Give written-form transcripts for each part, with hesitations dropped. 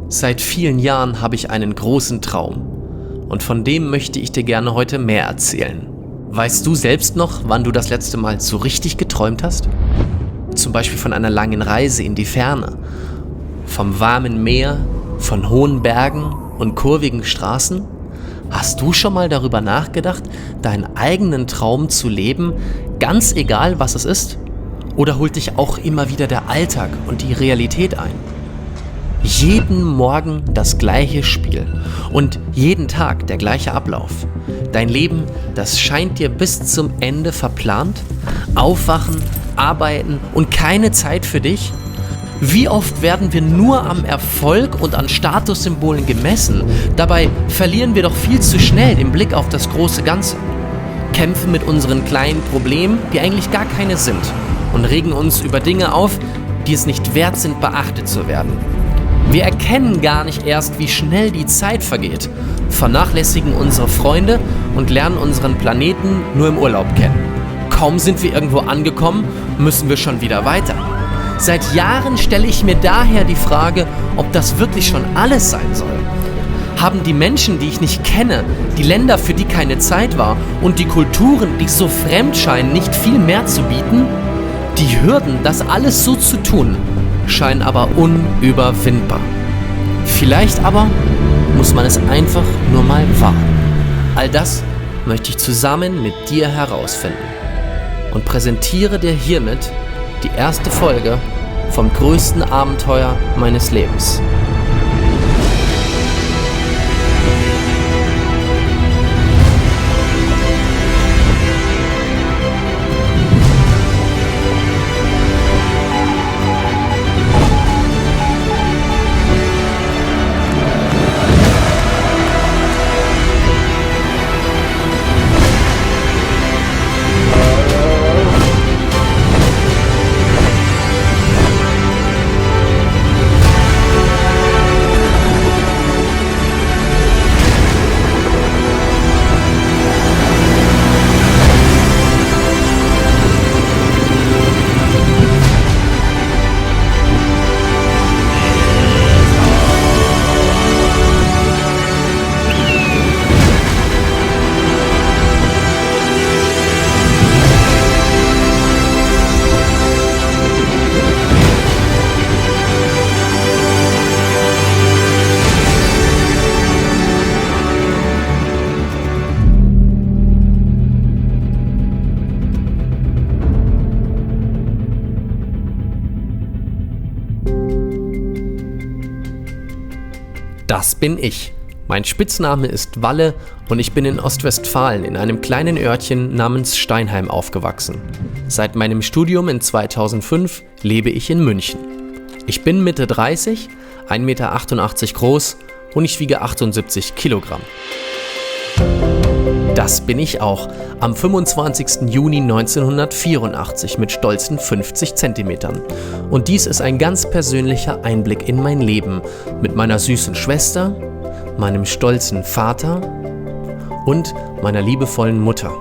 Seit vielen Jahren habe ich einen großen Traum und von dem möchte ich dir gerne heute mehr erzählen. Weißt du selbst noch, wann du das letzte Mal so richtig geträumt hast? Zum Beispiel von einer langen Reise in die Ferne, vom warmen Meer, von hohen Bergen und kurvigen Straßen? Hast du schon mal darüber nachgedacht, deinen eigenen Traum zu leben, ganz egal was es ist? Oder holt dich auch immer wieder der Alltag und die Realität ein? Jeden Morgen das gleiche Spiel und jeden Tag der gleiche Ablauf. Dein Leben, das scheint dir bis zum Ende verplant. Aufwachen, arbeiten und keine Zeit für dich. Wie oft werden wir nur am Erfolg und an Statussymbolen gemessen? Dabei verlieren wir doch viel zu schnell den Blick auf das große Ganze. Kämpfen mit unseren kleinen Problemen, die eigentlich gar keine sind, und regen uns über Dinge auf, die es nicht wert sind, beachtet zu werden. Wir erkennen gar nicht erst, wie schnell die Zeit vergeht, vernachlässigen unsere Freunde und lernen unseren Planeten nur im Urlaub kennen. Kaum sind wir irgendwo angekommen, müssen wir schon wieder weiter. Seit Jahren stelle ich mir daher die Frage, ob das wirklich schon alles sein soll. Haben die Menschen, die ich nicht kenne, die Länder, für die keine Zeit war, und die Kulturen, die so fremd scheinen, nicht viel mehr zu bieten? Die Hürden, das alles so zu tun, scheinen aber unüberwindbar. Vielleicht aber muss man es einfach nur mal wagen. All das möchte ich zusammen mit dir herausfinden und präsentiere dir hiermit die erste Folge vom größten Abenteuer meines Lebens. Das bin ich. Mein Spitzname ist Walle und ich bin in Ostwestfalen in einem kleinen Örtchen namens Steinheim aufgewachsen. Seit meinem Studium in 2005 lebe ich in München. Ich bin Mitte 30, 1,88 Meter groß und ich wiege 78 Kilogramm. Das bin ich auch, am 25. Juni 1984 mit stolzen 50 Zentimetern. Und dies ist ein ganz persönlicher Einblick in mein Leben mit meiner süßen Schwester, meinem stolzen Vater und meiner liebevollen Mutter.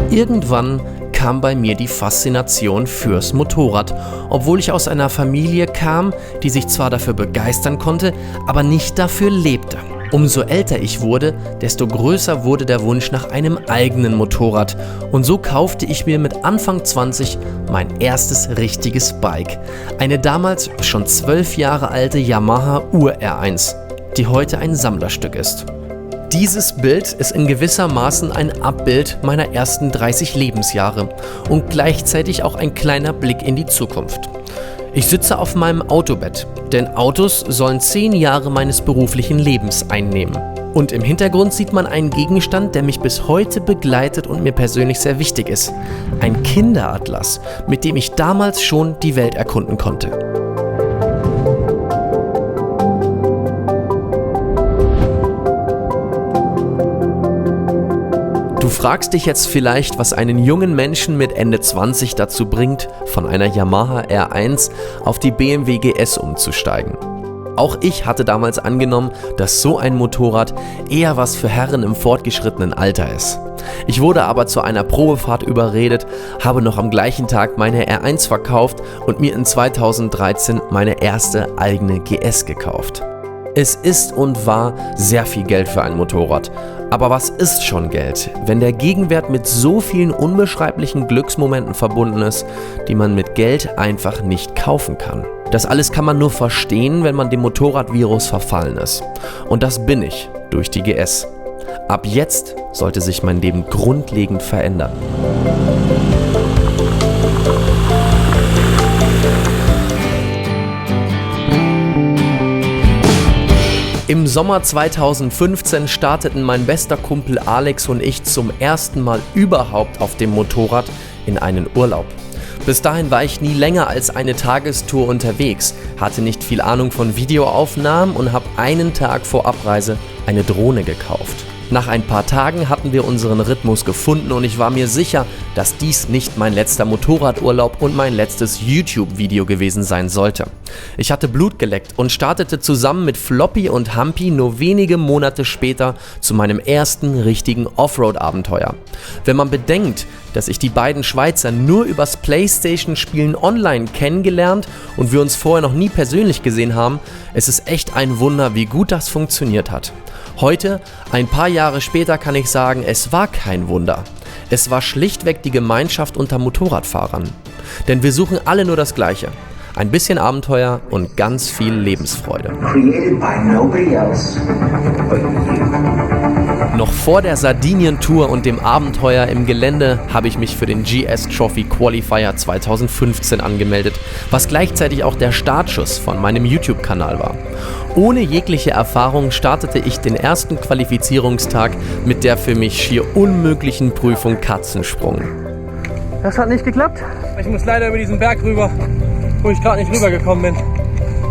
Irgendwann kam bei mir die Faszination fürs Motorrad, obwohl ich aus einer Familie kam, die sich zwar dafür begeistern konnte, aber nicht dafür lebte. Umso älter ich wurde, desto größer wurde der Wunsch nach einem eigenen Motorrad und so kaufte ich mir mit Anfang 20 mein erstes richtiges Bike. Eine damals schon 12 Jahre alte Yamaha Ur-R1, die heute ein Sammlerstück ist. Dieses Bild ist in gewissermaßen ein Abbild meiner ersten 30 Lebensjahre und gleichzeitig auch ein kleiner Blick in die Zukunft. Ich sitze auf meinem Autobett, denn Autos sollen 10 Jahre meines beruflichen Lebens einnehmen. Und im Hintergrund sieht man einen Gegenstand, der mich bis heute begleitet und mir persönlich sehr wichtig ist. Ein Kinderatlas, mit dem ich damals schon die Welt erkunden konnte. Du fragst dich jetzt vielleicht, was einen jungen Menschen mit Ende 20 dazu bringt, von einer Yamaha R1 auf die BMW GS umzusteigen. Auch ich hatte damals angenommen, dass so ein Motorrad eher was für Herren im fortgeschrittenen Alter ist. Ich wurde aber zu einer Probefahrt überredet, habe noch am gleichen Tag meine R1 verkauft und mir in 2013 meine erste eigene GS gekauft. Es ist und war sehr viel Geld für ein Motorrad. Aber was ist schon Geld, wenn der Gegenwert mit so vielen unbeschreiblichen Glücksmomenten verbunden ist, die man mit Geld einfach nicht kaufen kann? Das alles kann man nur verstehen, wenn man dem Motorradvirus verfallen ist. Und das bin ich durch die GS. Ab jetzt sollte sich mein Leben grundlegend verändern. Im Sommer 2015 starteten mein bester Kumpel Alex und ich zum ersten Mal überhaupt auf dem Motorrad in einen Urlaub. Bis dahin war ich nie länger als eine Tagestour unterwegs, hatte nicht viel Ahnung von Videoaufnahmen und habe einen Tag vor Abreise eine Drohne gekauft. Nach ein paar Tagen hatten wir unseren Rhythmus gefunden und ich war mir sicher, dass dies nicht mein letzter Motorradurlaub und mein letztes YouTube-Video gewesen sein sollte. Ich hatte Blut geleckt und startete zusammen mit Floppy und Humpy nur wenige Monate später zu meinem ersten richtigen Offroad-Abenteuer. Wenn man bedenkt, dass ich die beiden Schweizer nur übers Playstation-Spielen online kennengelernt und wir uns vorher noch nie persönlich gesehen haben, es ist echt ein Wunder, wie gut das funktioniert hat. Heute, ein paar Jahre später, kann ich sagen, es war kein Wunder. Es war schlichtweg die Gemeinschaft unter Motorradfahrern. Denn wir suchen alle nur das Gleiche. Ein bisschen Abenteuer und ganz viel Lebensfreude. Noch vor der Sardinien-Tour und dem Abenteuer im Gelände habe ich mich für den GS Trophy Qualifier 2015 angemeldet, was gleichzeitig auch der Startschuss von meinem YouTube-Kanal war. Ohne jegliche Erfahrung startete ich den ersten Qualifizierungstag mit der für mich schier unmöglichen Prüfung Katzensprung. Das hat nicht geklappt. Ich muss leider über diesen Berg rüber, wo ich gerade nicht rübergekommen bin.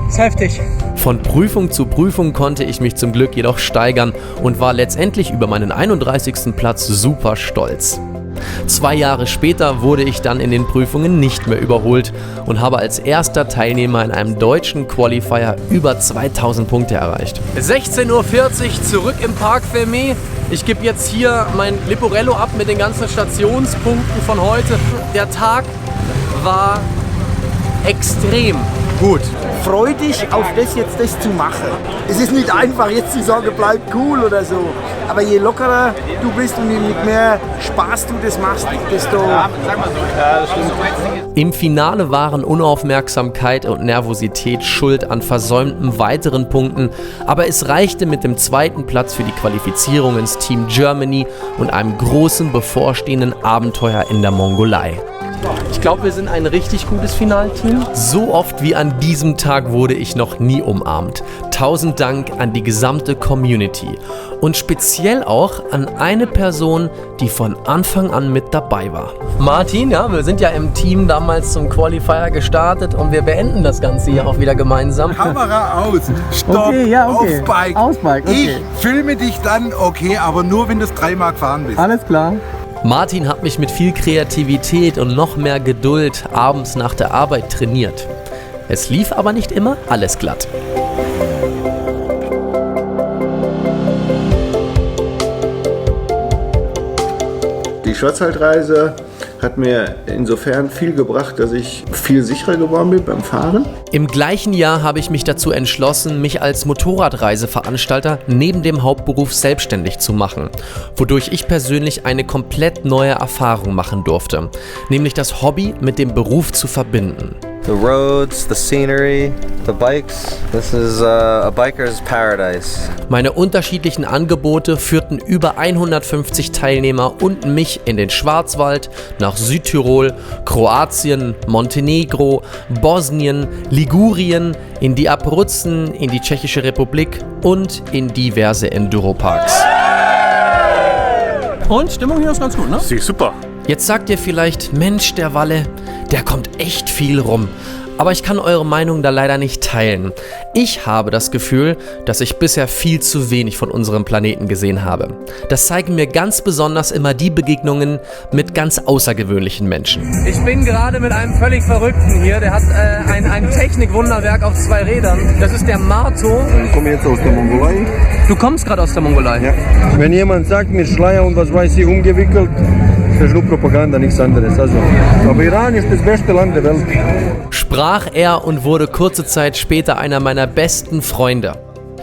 Das ist heftig. Von Prüfung zu Prüfung konnte ich mich zum Glück jedoch steigern und war letztendlich über meinen 31. Platz super stolz. 2 Jahre später wurde ich dann in den Prüfungen nicht mehr überholt und habe als erster Teilnehmer in einem deutschen Qualifier über 2000 Punkte erreicht. 16:40 Uhr zurück im Parc Fermé. Ich gebe jetzt hier mein Leporello ab mit den ganzen Stationspunkten von heute. Der Tag war extrem gut. Freu dich auf das zu machen. Es ist nicht einfach, jetzt zu sagen, bleib cool oder so. Aber je lockerer du bist und je mehr Spaß du das machst, desto... Im Finale waren Unaufmerksamkeit und Nervosität schuld an versäumten weiteren Punkten, aber es reichte mit dem 2. Platz für die Qualifizierung ins Team Germany und einem großen bevorstehenden Abenteuer in der Mongolei. Ich glaube, wir sind ein richtig gutes Finalteam. So oft wie an diesem Tag wurde ich noch nie umarmt. 1000 Dank an die gesamte Community und speziell auch an eine Person, die von Anfang an mit dabei war. Martin, ja, wir sind ja im Team damals zum Qualifier gestartet und wir beenden das Ganze hier auch wieder gemeinsam. Kamera aus, stopp, Okay, ja, okay. auf Bike. Aus Bike, okay. Ich filme dich dann, okay, aber nur wenn du es 3-mal gefahren bist. Alles klar. Martin hat mich mit viel Kreativität und noch mehr Geduld abends nach der Arbeit trainiert. Es lief aber nicht immer alles glatt. Die Schwarzwaldreise hat mir insofern viel gebracht, dass ich viel sicherer geworden bin beim Fahren. Im gleichen Jahr habe ich mich dazu entschlossen, mich als Motorradreiseveranstalter neben dem Hauptberuf selbstständig zu machen, wodurch ich persönlich eine komplett neue Erfahrung machen durfte, nämlich das Hobby mit dem Beruf zu verbinden. The roads, the scenery, the bikes. This is a biker's paradise. Meine unterschiedlichen Angebote führten über 150 Teilnehmer und mich in den Schwarzwald, nach Südtirol, Kroatien, Montenegro, Bosnien, Ligurien, in die Abruzzen, in die Tschechische Republik und in diverse Enduroparks. Und Stimmung hier ist ganz gut, ne? Super. Jetzt sagt ihr vielleicht, Mensch, der Walle, der kommt echt viel rum. Aber ich kann eure Meinung da leider nicht teilen. Ich habe das Gefühl, dass ich bisher viel zu wenig von unserem Planeten gesehen habe. Das zeigen mir ganz besonders immer die Begegnungen mit ganz außergewöhnlichen Menschen. Ich bin gerade mit einem völlig Verrückten hier. Der hat ein Technikwunderwerk auf 2 Rädern. Das ist der Marto. Ich komme jetzt aus der Mongolei. Du kommst gerade aus der Mongolei? Ja. Wenn jemand sagt, mit Schleier und was weiß ich umgewickelt, das ist nur Propaganda, nichts anderes. Also, aber Iran ist das beste Land der Welt. Sprach er und wurde kurze Zeit später einer meiner besten Freunde.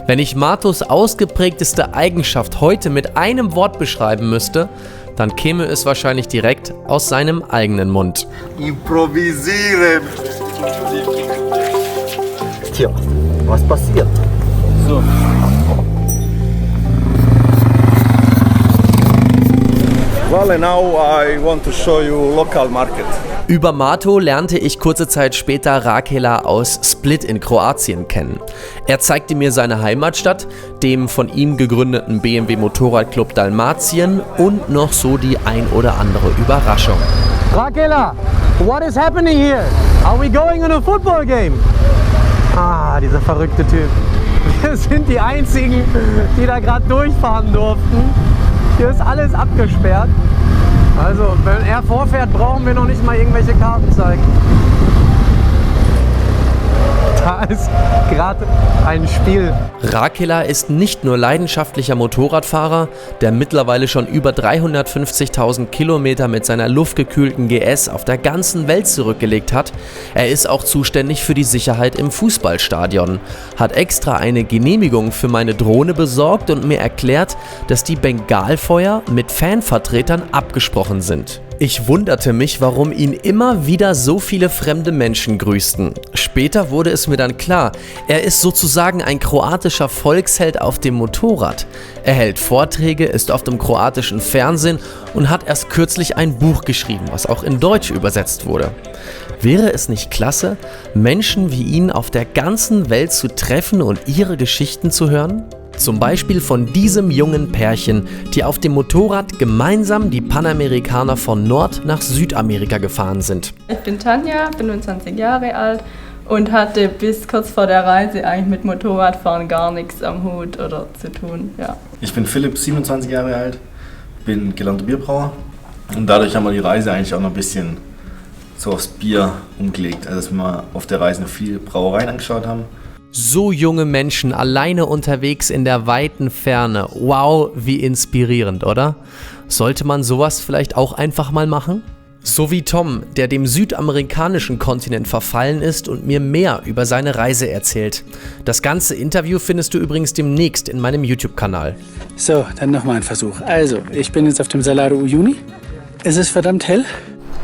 Wenn ich Martos ausgeprägteste Eigenschaft heute mit einem Wort beschreiben müsste, dann käme es wahrscheinlich direkt aus seinem eigenen Mund. Improvisieren. Tja, was passiert? So. Well, now I want to show you local market. Über Marto lernte ich kurze Zeit später Rakela aus Split in Kroatien kennen. Er zeigte mir seine Heimatstadt, dem von ihm gegründeten BMW Motorradclub Dalmatien und noch so die ein oder andere Überraschung. Rakela, what is happening here? Are we going on a football game? Ah, dieser verrückte Typ. Wir sind die Einzigen, die da gerade durchfahren durften. Hier ist alles abgesperrt. Also, wenn er vorfährt, brauchen wir noch nicht mal irgendwelche Karten zeigen. Da ist gerade ein Spiel. Rakela ist nicht nur leidenschaftlicher Motorradfahrer, der mittlerweile schon über 350.000 Kilometer mit seiner luftgekühlten GS auf der ganzen Welt zurückgelegt hat. Er ist auch zuständig für die Sicherheit im Fußballstadion, hat extra eine Genehmigung für meine Drohne besorgt und mir erklärt, dass die Bengalfeuer mit Fanvertretern abgesprochen sind. Ich wunderte mich, warum ihn immer wieder so viele fremde Menschen grüßten. Später wurde es mir dann klar, er ist sozusagen ein kroatischer Volksheld auf dem Motorrad. Er hält Vorträge, ist oft im kroatischen Fernsehen und hat erst kürzlich ein Buch geschrieben, was auch in Deutsch übersetzt wurde. Wäre es nicht klasse, Menschen wie ihn auf der ganzen Welt zu treffen und ihre Geschichten zu hören? Zum Beispiel von diesem jungen Pärchen, die auf dem Motorrad gemeinsam die Panamerikaner von Nord nach Südamerika gefahren sind. Ich bin Tanja, 25 Jahre alt und hatte bis kurz vor der Reise eigentlich mit Motorradfahren gar nichts am Hut oder zu tun. Ja. Ich bin Philipp, 27 Jahre alt, bin gelernter Bierbrauer und dadurch haben wir die Reise eigentlich auch noch ein bisschen so aufs Bier umgelegt, also dass wir auf der Reise noch viel Brauereien angeschaut haben. So junge Menschen alleine unterwegs in der weiten Ferne. Wow, wie inspirierend, oder? Sollte man sowas vielleicht auch einfach mal machen? So wie Tom, der dem südamerikanischen Kontinent verfallen ist und mir mehr über seine Reise erzählt. Das ganze Interview findest du übrigens demnächst in meinem YouTube-Kanal. So, dann nochmal ein Versuch. Also, ich bin jetzt auf dem Salar Uyuni. Es ist verdammt hell.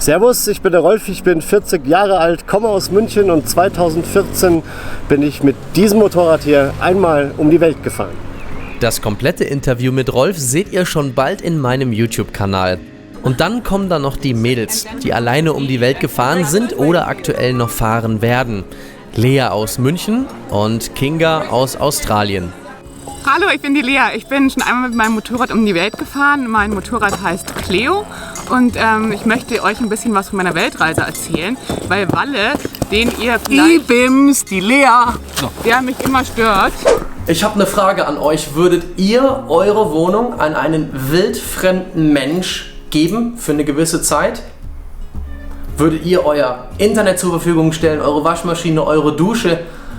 Servus, ich bin der Rolf, ich bin 40 Jahre alt, komme aus München und 2014 bin ich mit diesem Motorrad hier einmal um die Welt gefahren. Das komplette Interview mit Rolf seht ihr schon bald in meinem YouTube-Kanal. Und dann kommen da noch die Mädels, die alleine um die Welt gefahren sind oder aktuell noch fahren werden. Lea aus München und Kinga aus Australien. Hallo, ich bin die Lea. Ich bin schon einmal mit meinem Motorrad um die Welt gefahren. Mein Motorrad heißt Cleo und ich möchte euch ein bisschen was von meiner Weltreise erzählen, weil Walle, den ihr vielleicht... Ibims, die Lea. Der mich immer stört. Ich habe eine Frage an euch. Würdet ihr eure Wohnung an einen wildfremden Mensch geben für eine gewisse Zeit? Würdet ihr euer Internet zur Verfügung stellen, eure Waschmaschine, eure Dusche,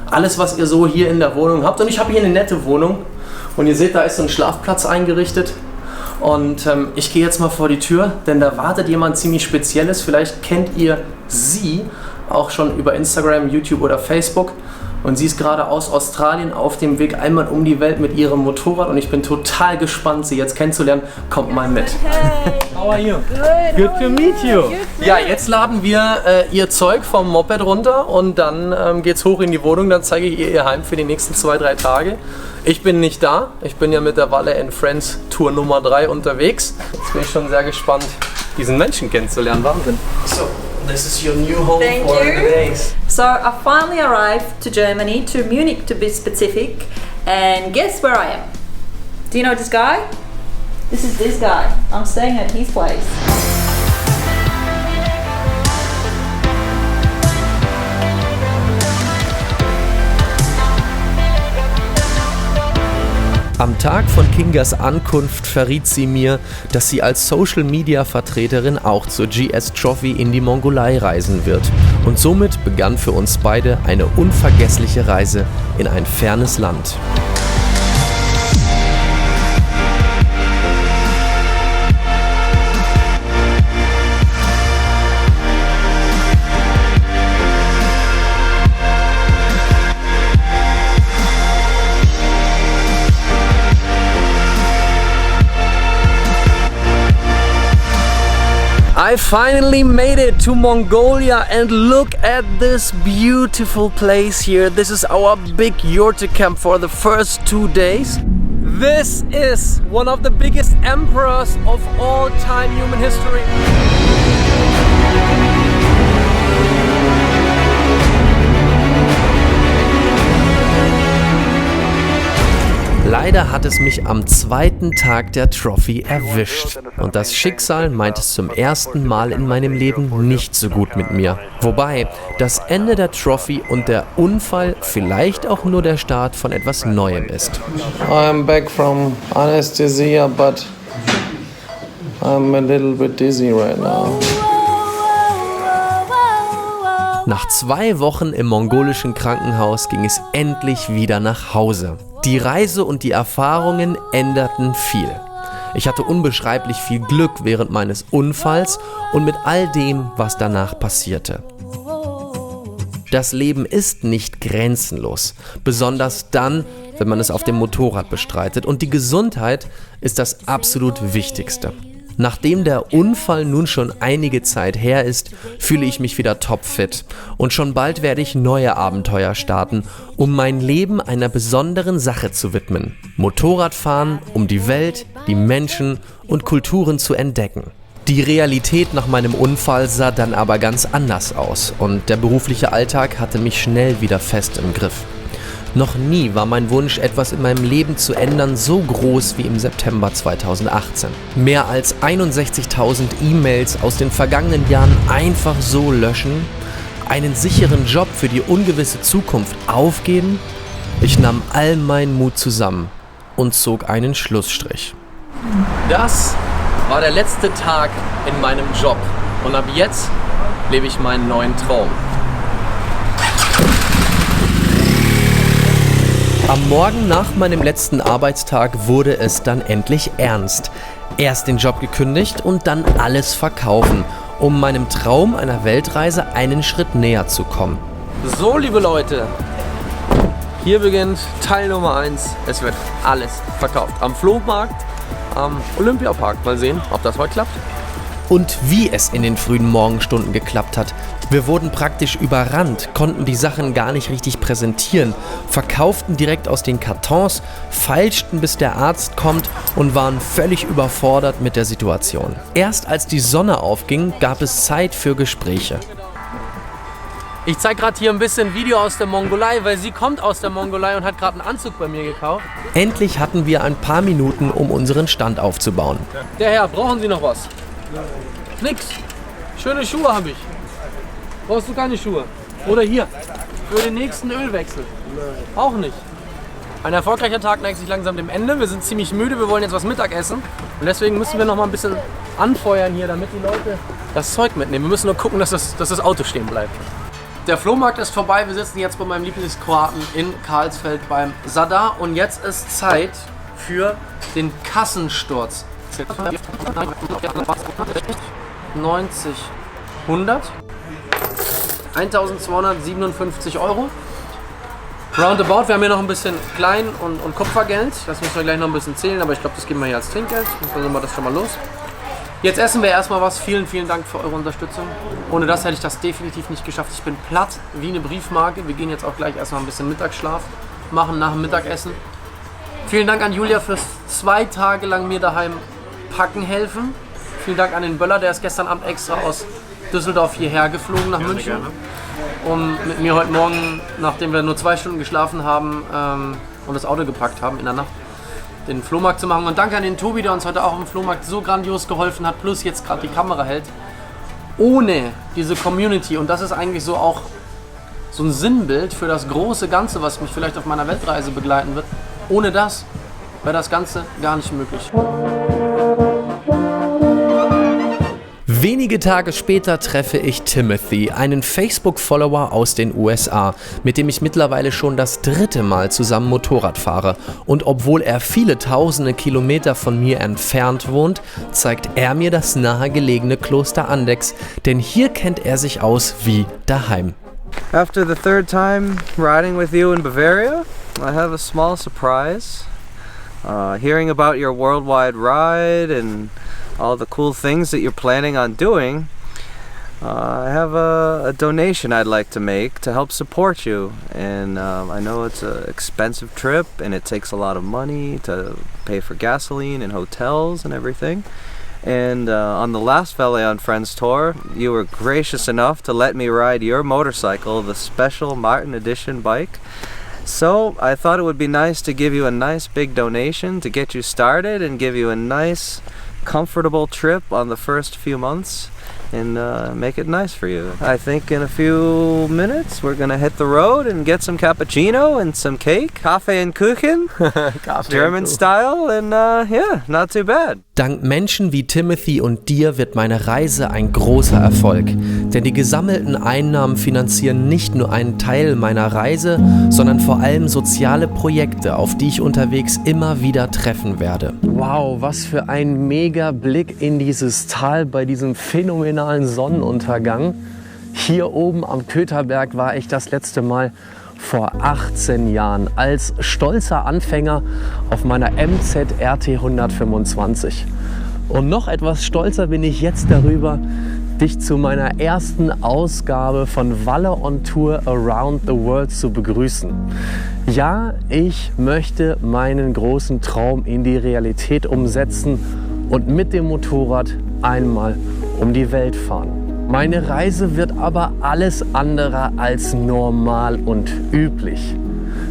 alles, was ihr so hier in der Wohnung habt? Und ich habe hier eine nette Wohnung und ihr seht, da ist so ein Schlafplatz eingerichtet. Und ich gehe jetzt mal vor die Tür, denn da wartet jemand ziemlich Spezielles. Vielleicht kennt ihr sie auch schon über Instagram, YouTube oder Facebook. Und sie ist gerade aus Australien auf dem Weg einmal um die Welt mit ihrem Motorrad und ich bin total gespannt, sie jetzt kennenzulernen. Kommt mal mit. Hey. How are you? Good to meet you. Ja, jetzt laden wir ihr Zeug vom Moped runter und dann geht's hoch in die Wohnung. Dann zeige ich ihr Heim für die nächsten 2-3 Tage. Ich bin nicht da. Ich bin ja mit der Walle and Friends Tour Nummer 3 unterwegs. Jetzt bin ich schon sehr gespannt, diesen Menschen kennenzulernen. Wahnsinn. So. This is your new home for the days. So I finally arrived to Germany, to Munich to be specific, and guess where I am? Do you know this guy? This is this guy. I'm staying at his place. Am Tag von Kingas Ankunft verriet sie mir, dass sie als Social-Media-Vertreterin auch zur GS Trophy in die Mongolei reisen wird. Und somit begann für uns beide eine unvergessliche Reise in ein fernes Land. I finally made it to Mongolia, and look at this beautiful place here. This is our big Yurte camp for the first 2 days. This is one of the biggest emperors of all time human history. Leider hat es mich am zweiten Tag der Trophy erwischt. Und das Schicksal meint es zum ersten Mal in meinem Leben nicht so gut mit mir. Wobei das Ende der Trophy und der Unfall vielleicht auch nur der Start von etwas Neuem ist. I'm back from anesthesia, but I'm a little bit dizzy right now. Nach 2 Wochen im mongolischen Krankenhaus ging es endlich wieder nach Hause. Die Reise und die Erfahrungen änderten viel. Ich hatte unbeschreiblich viel Glück während meines Unfalls und mit all dem, was danach passierte. Das Leben ist nicht grenzenlos, besonders dann, wenn man es auf dem Motorrad bestreitet, und die Gesundheit ist das absolut Wichtigste. Nachdem der Unfall nun schon einige Zeit her ist, fühle ich mich wieder topfit und schon bald werde ich neue Abenteuer starten, um mein Leben einer besonderen Sache zu widmen. Motorradfahren, um die Welt, die Menschen und Kulturen zu entdecken. Die Realität nach meinem Unfall sah dann aber ganz anders aus und der berufliche Alltag hatte mich schnell wieder fest im Griff. Noch nie war mein Wunsch, etwas in meinem Leben zu ändern, so groß wie im September 2018. Mehr als 61.000 E-Mails aus den vergangenen Jahren einfach so löschen? Einen sicheren Job für die ungewisse Zukunft aufgeben? Ich nahm all meinen Mut zusammen und zog einen Schlussstrich. Das war der letzte Tag in meinem Job und ab jetzt lebe ich meinen neuen Traum. Am Morgen nach meinem letzten Arbeitstag wurde es dann endlich ernst. Erst den Job gekündigt und dann alles verkaufen, um meinem Traum einer Weltreise einen Schritt näher zu kommen. So, liebe Leute, hier beginnt Teil Nummer 1. Es wird alles verkauft. Am Flohmarkt, am Olympiapark. Mal sehen, ob das heute klappt. Und wie es in den frühen Morgenstunden geklappt hat. Wir wurden praktisch überrannt, konnten die Sachen gar nicht richtig präsentieren, verkauften direkt aus den Kartons, feilschten bis der Arzt kommt und waren völlig überfordert mit der Situation. Erst als die Sonne aufging, gab es Zeit für Gespräche. Ich zeige gerade hier ein bisschen Video aus der Mongolei, weil sie kommt aus der Mongolei und hat gerade einen Anzug bei mir gekauft. Endlich hatten wir ein paar Minuten, um unseren Stand aufzubauen. Der Herr, brauchen Sie noch was? Nix. Schöne Schuhe habe ich. Brauchst du keine Schuhe? Oder hier, für den nächsten Ölwechsel. Auch nicht. Ein erfolgreicher Tag neigt sich langsam dem Ende. Wir sind ziemlich müde, wir wollen jetzt was Mittag essen. Und deswegen müssen wir noch mal ein bisschen anfeuern hier, damit die Leute das Zeug mitnehmen. Wir müssen nur gucken, dass das Auto stehen bleibt. Der Flohmarkt ist vorbei. Wir sitzen jetzt bei meinem Lieblingskroaten in Karlsfeld beim Zadar. Und jetzt ist Zeit für den Kassensturz. 90, 100. 1.257 Euro. Roundabout, wir haben hier noch ein bisschen Klein- und Kupfergeld. Das müssen wir gleich noch ein bisschen zählen, aber ich glaube, das geben wir hier als Trinkgeld. Dann sind wir das schon mal los. Jetzt essen wir erstmal was. Vielen, vielen Dank für eure Unterstützung. Ohne das hätte ich das definitiv nicht geschafft. Ich bin platt wie eine Briefmarke. Wir gehen jetzt auch gleich erstmal ein bisschen Mittagsschlaf machen nach dem Mittagessen. Vielen Dank an Julia fürs 2 Tage lang mir daheim packen helfen. Vielen Dank an den Böller, der ist gestern Abend extra aus Düsseldorf hierher geflogen nach München, um mit mir heute Morgen, nachdem wir nur 2 Stunden geschlafen haben und das Auto gepackt haben in der Nacht, den Flohmarkt zu machen. Und danke an den Tobi, der uns heute auch im Flohmarkt so grandios geholfen hat, plus jetzt gerade die Kamera hält. Ohne diese Community, und das ist eigentlich so auch so ein Sinnbild für das große Ganze, was mich vielleicht auf meiner Weltreise begleiten wird, ohne das wäre das Ganze gar nicht möglich. Wenige Tage später treffe ich Timothy, einen Facebook-Follower aus den USA, mit dem ich mittlerweile schon das 3. Mal zusammen Motorrad fahre. Und obwohl er viele tausende Kilometer von mir entfernt wohnt, zeigt er mir das nahegelegene Kloster Andechs, denn hier kennt er sich aus wie daheim. After the 3rd time riding with you in Bavaria, I have a small surprise. Hearing about your worldwide ride and all the cool things that you're planning on doing, I have a donation I'd like to make to help support you. And I know it's an expensive trip and it takes a lot of money to pay for gasoline and hotels and everything. And on the last Valet on Friends tour, you were gracious enough to let me ride your motorcycle, the special Martin Edition bike. So I thought it would be nice to give you a nice big donation to get you started and give you a nice comfortable trip on the first few months and make it nice for you. I think in a few minutes we're gonna hit the road and get some cappuccino and some cake, Kaffee and Kuchen, German style, and yeah, not too bad. Dank Menschen wie Timothy und dir wird meine Reise ein großer Erfolg, denn die gesammelten Einnahmen finanzieren nicht nur einen Teil meiner Reise, sondern vor allem soziale Projekte, auf die ich unterwegs immer wieder treffen werde. Wow, was für ein mega Blick in dieses Tal bei diesem phänomenalen Sonnenuntergang. Hier oben am Kötherberg war ich das letzte Mal vor 18 Jahren als stolzer Anfänger auf meiner MZ RT 125. Und noch etwas stolzer bin ich jetzt darüber, dich zu meiner ersten Ausgabe von Valle on Tour Around the World zu begrüßen. Ja, ich möchte meinen großen Traum in die Realität umsetzen und mit dem Motorrad einmal um die Welt fahren. Meine Reise wird aber alles andere als normal und üblich.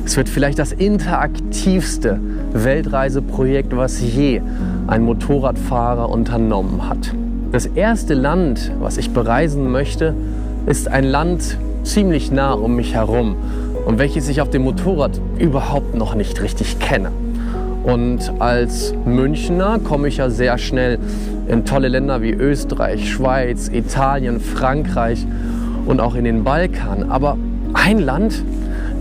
Es wird vielleicht das interaktivste Weltreiseprojekt, was je ein Motorradfahrer unternommen hat. Das erste Land, was ich bereisen möchte, ist ein Land ziemlich nah um mich herum und welches ich auf dem Motorrad überhaupt noch nicht richtig kenne. Und als Münchner komme ich ja sehr schnell in tolle Länder wie Österreich, Schweiz, Italien, Frankreich und auch in den Balkan. Aber ein Land,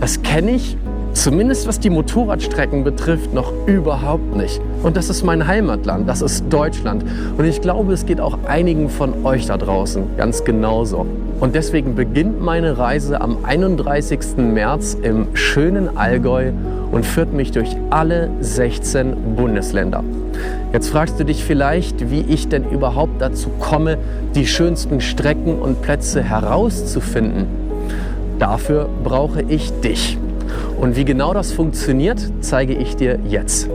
das kenne ich, zumindest was die Motorradstrecken betrifft, noch überhaupt nicht. Und das ist mein Heimatland, das ist Deutschland. Und ich glaube, es geht auch einigen von euch da draußen ganz genauso. Und deswegen beginnt meine Reise am 31. März im schönen Allgäu und führt mich durch alle 16 Bundesländer. Jetzt fragst du dich vielleicht, wie ich denn überhaupt dazu komme, die schönsten Strecken und Plätze herauszufinden. Dafür brauche ich dich. Und wie genau das funktioniert, zeige ich dir jetzt.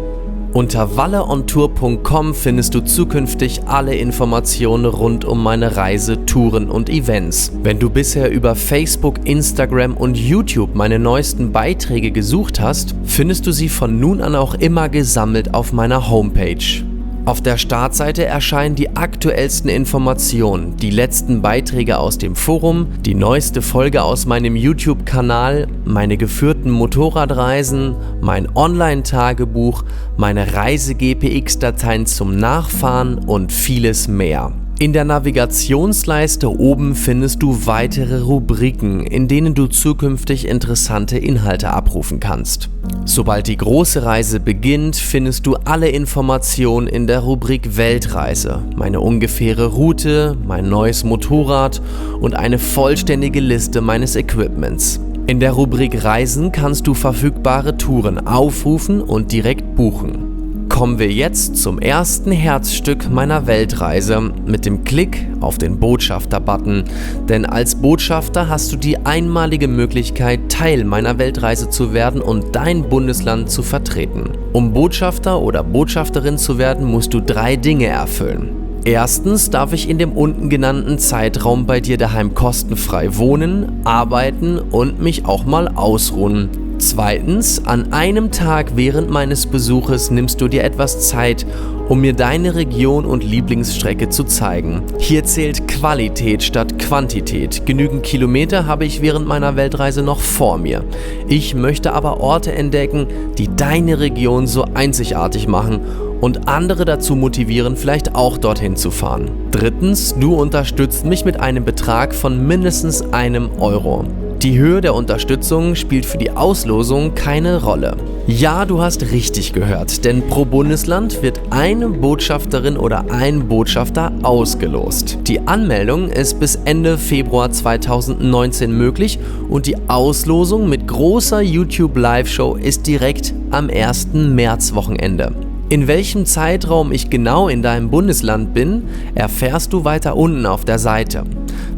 Unter valleontour.com findest du zukünftig alle Informationen rund um meine Reise, Touren und Events. Wenn du bisher über Facebook, Instagram und YouTube meine neuesten Beiträge gesucht hast, findest du sie von nun an auch immer gesammelt auf meiner Homepage. Auf der Startseite erscheinen die aktuellsten Informationen, die letzten Beiträge aus dem Forum, die neueste Folge aus meinem YouTube-Kanal, meine geführten Motorradreisen, mein Online-Tagebuch, meine Reise-GPX-Dateien zum Nachfahren und vieles mehr. In der Navigationsleiste oben findest du weitere Rubriken, in denen du zukünftig interessante Inhalte abrufen kannst. Sobald die große Reise beginnt, findest du alle Informationen in der Rubrik Weltreise, meine ungefähre Route, mein neues Motorrad und eine vollständige Liste meines Equipments. In der Rubrik Reisen kannst du verfügbare Touren aufrufen und direkt buchen. Kommen wir jetzt zum ersten Herzstück meiner Weltreise mit dem Klick auf den Botschafter-Button. Denn als Botschafter hast du die einmalige Möglichkeit, Teil meiner Weltreise zu werden und dein Bundesland zu vertreten. Um Botschafter oder Botschafterin zu werden, musst du 3 Dinge erfüllen. Erstens darf ich in dem unten genannten Zeitraum bei dir daheim kostenfrei wohnen, arbeiten und mich auch mal ausruhen. Zweitens, an einem Tag während meines Besuches nimmst du dir etwas Zeit, um mir deine Region und Lieblingsstrecke zu zeigen. Hier zählt Qualität statt Quantität. Genügend Kilometer habe ich während meiner Weltreise noch vor mir. Ich möchte aber Orte entdecken, die deine Region so einzigartig machen und andere dazu motivieren, vielleicht auch dorthin zu fahren. Drittens, du unterstützt mich mit einem Betrag von mindestens €1. Die Höhe der Unterstützung spielt für die Auslosung keine Rolle. Ja, du hast richtig gehört, denn pro Bundesland wird eine Botschafterin oder ein Botschafter ausgelost. Die Anmeldung ist bis Ende Februar 2019 möglich und die Auslosung mit großer YouTube-Live-Show ist direkt am 1. März-Wochenende. In welchem Zeitraum ich genau in deinem Bundesland bin, erfährst du weiter unten auf der Seite.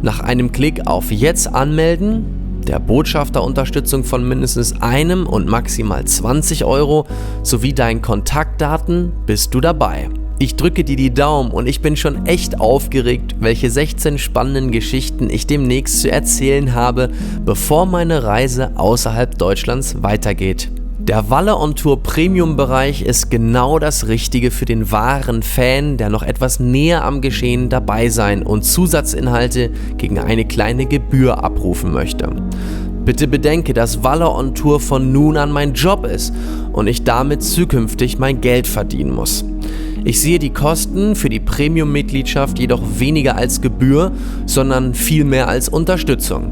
Nach einem Klick auf Jetzt anmelden, der Botschafterunterstützung von mindestens einem und maximal 20 € sowie deinen Kontaktdaten bist du dabei. Ich drücke dir die Daumen und ich bin schon echt aufgeregt, welche 16 spannenden Geschichten ich demnächst zu erzählen habe, bevor meine Reise außerhalb Deutschlands weitergeht. Der Walle on Tour Premium-Bereich ist genau das Richtige für den wahren Fan, der noch etwas näher am Geschehen dabei sein und Zusatzinhalte gegen eine kleine Gebühr abrufen möchte. Bitte bedenke, dass Walle on Tour von nun an mein Job ist und ich damit zukünftig mein Geld verdienen muss. Ich sehe die Kosten für die Premium-Mitgliedschaft jedoch weniger als Gebühr, sondern vielmehr als Unterstützung.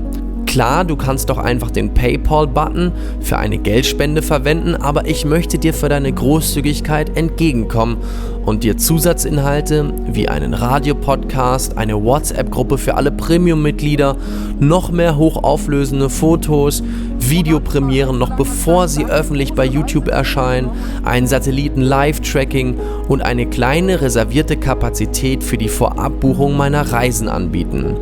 Klar, du kannst doch einfach den PayPal-Button für eine Geldspende verwenden, aber ich möchte dir für deine Großzügigkeit entgegenkommen und dir Zusatzinhalte wie einen Radiopodcast, eine WhatsApp-Gruppe für alle Premium-Mitglieder, noch mehr hochauflösende Fotos, Videopremieren noch bevor sie öffentlich bei YouTube erscheinen, ein Satelliten-Live-Tracking und eine kleine reservierte Kapazität für die Vorabbuchung meiner Reisen anbieten.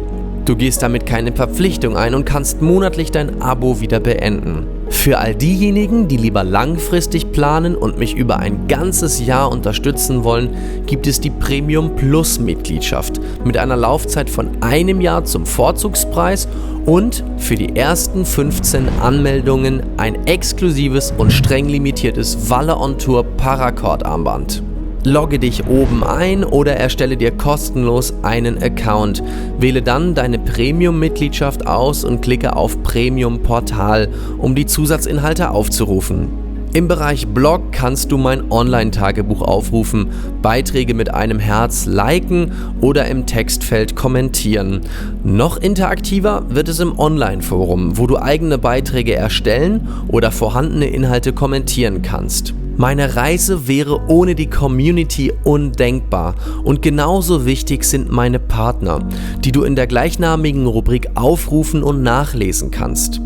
Du gehst damit keine Verpflichtung ein und kannst monatlich dein Abo wieder beenden. Für all diejenigen, die lieber langfristig planen und mich über ein ganzes Jahr unterstützen wollen, gibt es die Premium Plus Mitgliedschaft mit einer Laufzeit von einem Jahr zum Vorzugspreis und für die ersten 15 Anmeldungen ein exklusives und streng limitiertes Walle on Tour Paracord Armband. Logge dich oben ein oder erstelle dir kostenlos einen Account. Wähle dann deine Premium-Mitgliedschaft aus und klicke auf Premium-Portal, um die Zusatzinhalte aufzurufen. Im Bereich Blog kannst du mein Online-Tagebuch aufrufen, Beiträge mit einem Herz liken oder im Textfeld kommentieren. Noch interaktiver wird es im Online-Forum, wo du eigene Beiträge erstellen oder vorhandene Inhalte kommentieren kannst. Meine Reise wäre ohne die Community undenkbar und genauso wichtig sind meine Partner, die du in der gleichnamigen Rubrik aufrufen und nachlesen kannst.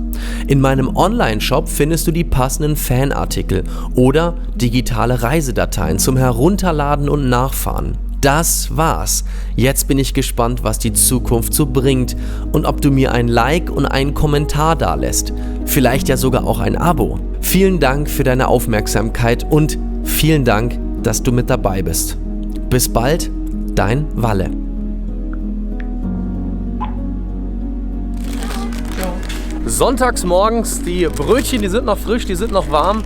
In meinem Online-Shop findest du die passenden Fanartikel oder digitale Reisedateien zum Herunterladen und Nachfahren. Das war's. Jetzt bin ich gespannt, was die Zukunft so bringt und ob du mir ein Like und einen Kommentar dalässt. Vielleicht ja sogar auch ein Abo. Vielen Dank für deine Aufmerksamkeit und vielen Dank, dass du mit dabei bist. Bis bald, dein Walle. Sonntags morgens, die Brötchen, die sind noch frisch, die sind noch warm.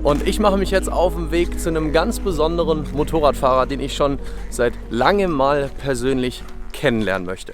Und ich mache mich jetzt auf den Weg zu einem ganz besonderen Motorradfahrer, den ich schon seit langem mal persönlich kennenlernen möchte.